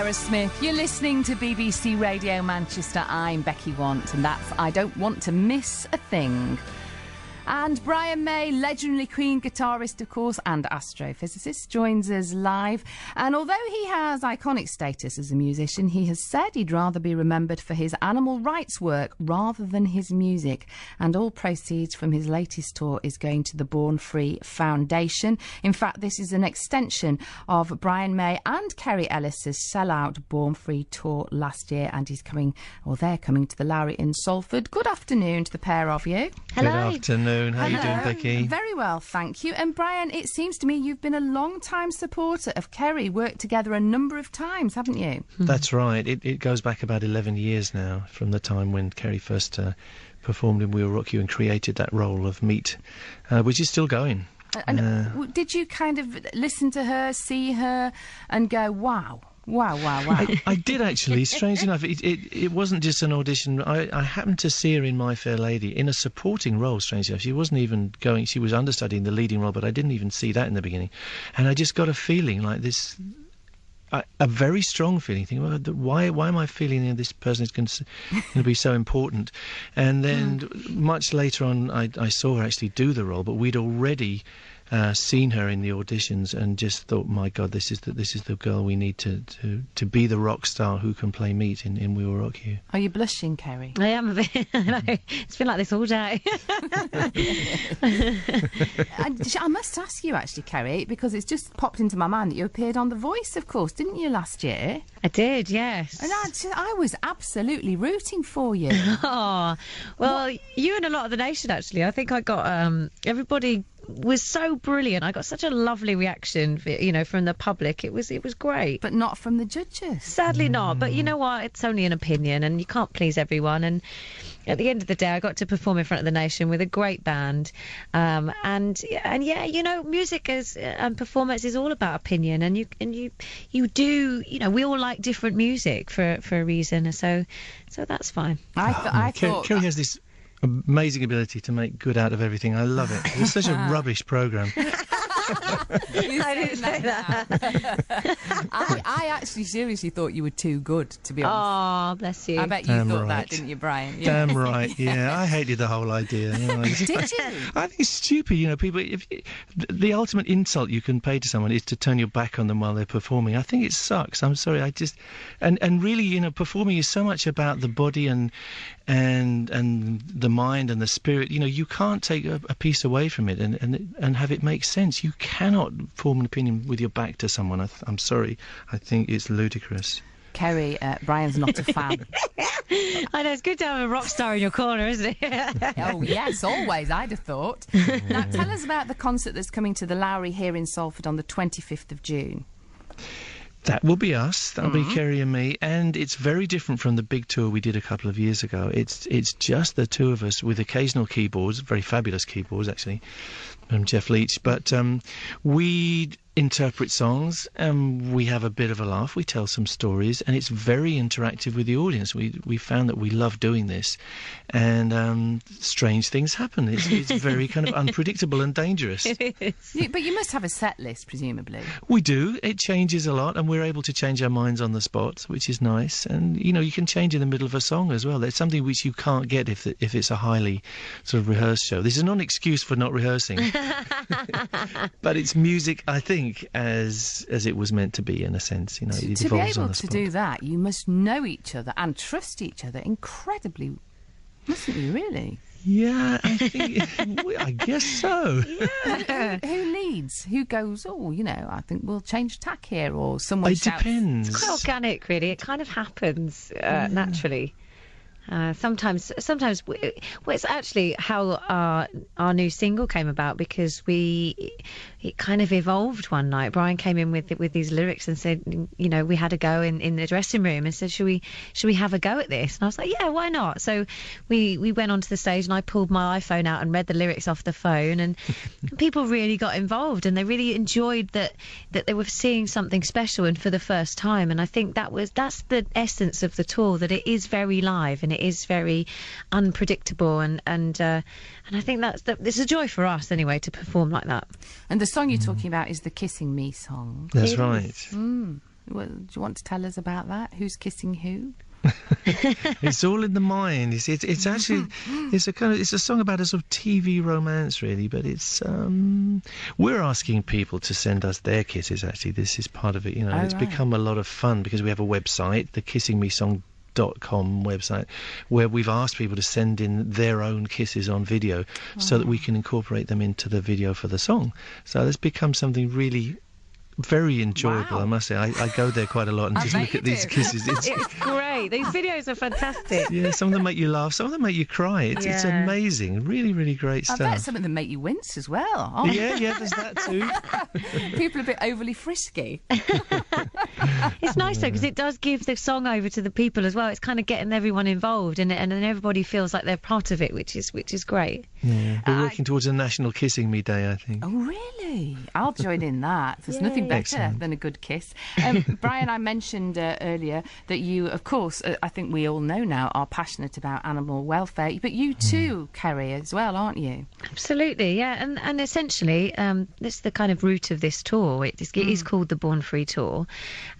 Aerosmith. You're listening to BBC Radio Manchester. I'm Becky Want, and that's I Don't Want to Miss a Thing. And Brian May, legendary Queen guitarist, of course, and astrophysicist, joins us live. And although he has iconic status as a musician, he has said he'd rather be remembered for his animal rights work rather than his music. And all proceeds from his latest tour is going to the Born Free Foundation. In fact, this is an extension of Brian May and Kerry Ellis's sellout Born Free tour last year. And they're coming to the Lowry in Salford. Good afternoon to the pair of you. Hello. Good afternoon. How are you doing, Becky? Very well, thank you. And Brian, it seems to me you've been a long-time supporter of Kerry, worked together a number of times, haven't you? That's right. It goes back about 11 years now, from the time when Kerry first performed in We'll Rock You and created that role of Meat, which is still going. And did you kind of listen to her, see her, and go, wow? Wow. I did, actually. Strangely enough, it wasn't just an audition. I happened to see her in My Fair Lady in a supporting role, strangely enough. She wasn't even going, she was understudying the leading role, but I didn't even see that in the beginning. And I just got a feeling like this, a very strong feeling, thinking, well, why am I feeling this person is going to be so important? And then much later on, I saw her actually do the role, but we'd already seen her in the auditions and just thought, my God, this is the girl we need to be the rock star who can play Meat in We Will Rock You. Are you blushing, Kerry? I am a bit. It's been like this all day. I must ask you, actually, Kerry, because it's just popped into my mind that you appeared on The Voice, of course, didn't you, last year? I did, yes. And I was absolutely rooting for you. Oh, well, you and a lot of the nation, actually. I think I got everybody was so brilliant. I got such a lovely reaction, from the public. It was great. But not from the judges. Sadly not. But you know what? It's only an opinion, and you can't please everyone. And at the end of the day, I got to perform in front of the nation with a great band. And yeah, music and performance is all about opinion. And you do, we all like different music for a reason. So that's fine. I thought Kerry has this amazing ability to make good out of everything. I love it. It's such a rubbish programme. I didn't say that. I actually seriously thought you were too good, to be honest. Oh, bless you. I bet you thought that, didn't you, Brian? Yeah. Damn right, yeah. I hated the whole idea. Did you? I think it's stupid, people. The ultimate insult you can pay to someone is to turn your back on them while they're performing. I think it sucks. I'm sorry. And really, performing is so much about the body and the mind and the spirit. You can't take a piece away from it and have it make sense. You cannot form an opinion with your back to someone. I'm sorry. I think it's ludicrous. Kerry, Brian's not a fan. I know, it's good to have a rock star in your corner, isn't it? Oh, yes, always, I'd have thought. Now, tell us about the concert that's coming to the Lowry here in Salford on the 25th of June. That will be us. That'll be Kerry and me, and it's very different from the big tour we did a couple of years ago. It's just the two of us with occasional keyboards, very fabulous keyboards actually, from Jeff Leach. But we interpret songs, and we have a bit of a laugh. We tell some stories, and it's very interactive with the audience. We found that we love doing this, and strange things happen. It's very kind of unpredictable and dangerous. It is. But you must have a set list, presumably. We do. It changes a lot, and we're able to change our minds on the spot, which is nice. And you can change in the middle of a song as well. There's something which you can't get if it's a highly sort of rehearsed show. This is not an excuse for not rehearsing, but it's music, I think, as it was meant to be, in a sense. It to be evolves on able the to spot. do that, you must know each other and trust each other incredibly, mustn't you, really? Yeah, I guess so. Yeah. Who leads? Who goes, I think we'll change tack here, or someone It shouts. depends. It's quite organic, really. It kind of happens naturally. Sometimes it's actually how our new single came about, because it kind of evolved one night. Brian came in with these lyrics and said, we had a go in the dressing room and said, should we have a go at this? And I was like, yeah, why not? So we went onto the stage and I pulled my iPhone out and read the lyrics off the phone, and people really got involved, and they really enjoyed that they were seeing something special and for the first time. And I think that's the essence of the tour, that it is very live and it is very unpredictable, and I think it's a joy for us anyway to perform like that. And the song you're talking about is the Kissing Me song. That's right. Well, do you want to tell us about that? Who's kissing who? It's all in the mind. It's actually it's a song about a sort of TV romance, really. But it's we're asking people to send us their kisses. Actually, this is part of it. You know, it's become a lot of fun because we have a website, the KissingMeSong.com website, where we've asked people to send in their own kisses on video so that we can incorporate them into the video for the song. So it's become something really very enjoyable. I must say, I go there quite a lot and just look at these kisses. It's great. These videos are fantastic. Yeah, some of them make you laugh, some of them make you cry. It's amazing. Really, really great stuff. I bet some of them make you wince as well. Oh. Yeah, there's that too. People are a bit overly frisky. It's nice though, because it does give the song over to the people as well. It's kind of getting everyone involved, and then everybody feels like they're part of it, which is great. Yeah, we're working towards a National Kissing Me Day, I think. Oh, really? I'll join in that. There's nothing better than a good kiss. Brian, I mentioned earlier that you, of course, I think we all know now, are passionate about animal welfare, but you too, Kerry, as well, aren't you? Absolutely, yeah. And essentially, this is the kind of root of this tour. It is called the Born Free Tour,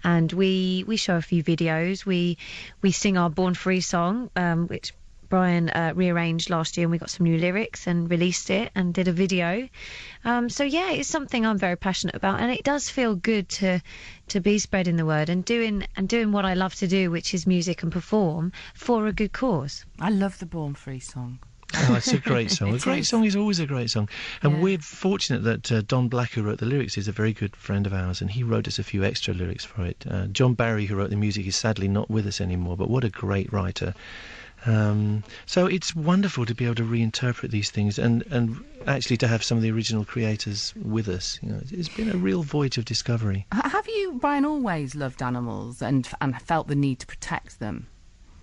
and we show a few videos. We sing our Born Free song, which Brian rearranged last year, and we got some new lyrics and released it and did a video. So yeah, it's something I'm very passionate about, and it does feel good to be spreading the word and doing what I love to do, which is music and perform for a good cause. I love the Born Free song. Oh, it's a great song. A great song is always a great song. And we're fortunate that Don Black, who wrote the lyrics, is a very good friend of ours, and he wrote us a few extra lyrics for it. John Barry, who wrote the music, is sadly not with us anymore, but what a great writer. So it's wonderful to be able to reinterpret these things and actually to have some of the original creators with us. You know, it's been a real voyage of discovery. Have you, Brian, always loved animals and felt the need to protect them?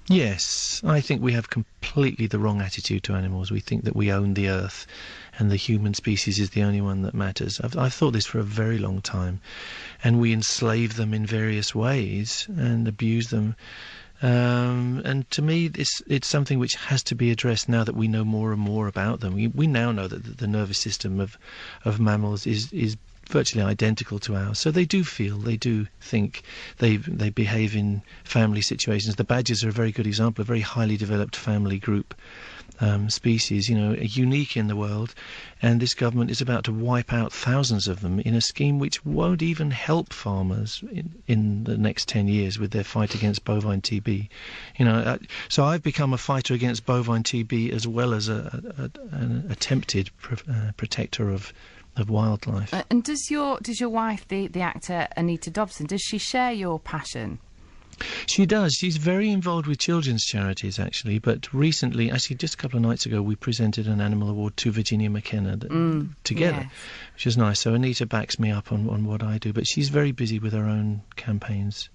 Yes, I think we have completely the wrong attitude to animals. We think that we own the earth and the human species is the only one that matters. I've thought this for a very long time, and we enslave them in various ways and abuse them. And to me, it's something which has to be addressed now that we know more and more about them. We now know that the nervous system of mammals is virtually identical to ours. So they do feel, they do think, they behave in family situations. The badgers are a very good example, a very highly developed family group species, you know, unique in the world, and this government is about to wipe out thousands of them in a scheme which won't even help farmers in the next 10 years with their fight against bovine TB. You know, so I've become a fighter against bovine TB as well as an attempted protector of wildlife. And does your wife, the actor Anita Dobson, does she share your passion? She does. She's very involved with children's charities, actually. But recently, actually just a couple of nights ago, we presented an animal award to Virginia McKenna together, which is nice. So Anita backs me up on what I do, but she's very busy with her own campaigns.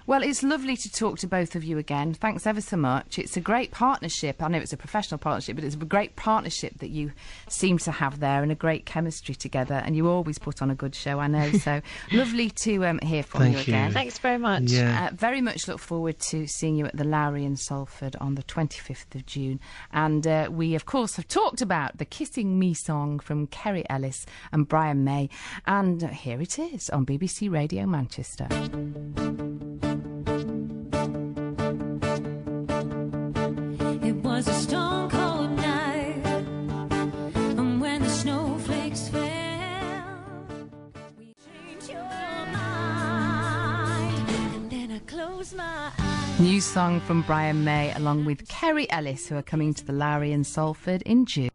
Well, it's lovely to talk to both of you again. Thanks ever so much. It's a great partnership. I know it's a professional partnership, but it's a great partnership that you seem to have there, and a great chemistry together. And you always put on a good show, I know. So lovely to hear from you again. Thanks very much. Yeah. Very much look forward to seeing you at the Lowry in Salford on the 25th of June. And we, of course, have talked about the Kissing Me song from Kerry Ellis and Brian May. And here it is on BBC Radio Manchester. It was a stone cold night, and when the snowflakes fell, we changed your mind, and then I closed my eyes. New song from Brian May along with Kerry Ellis, who are coming to the Lowry in Salford in June.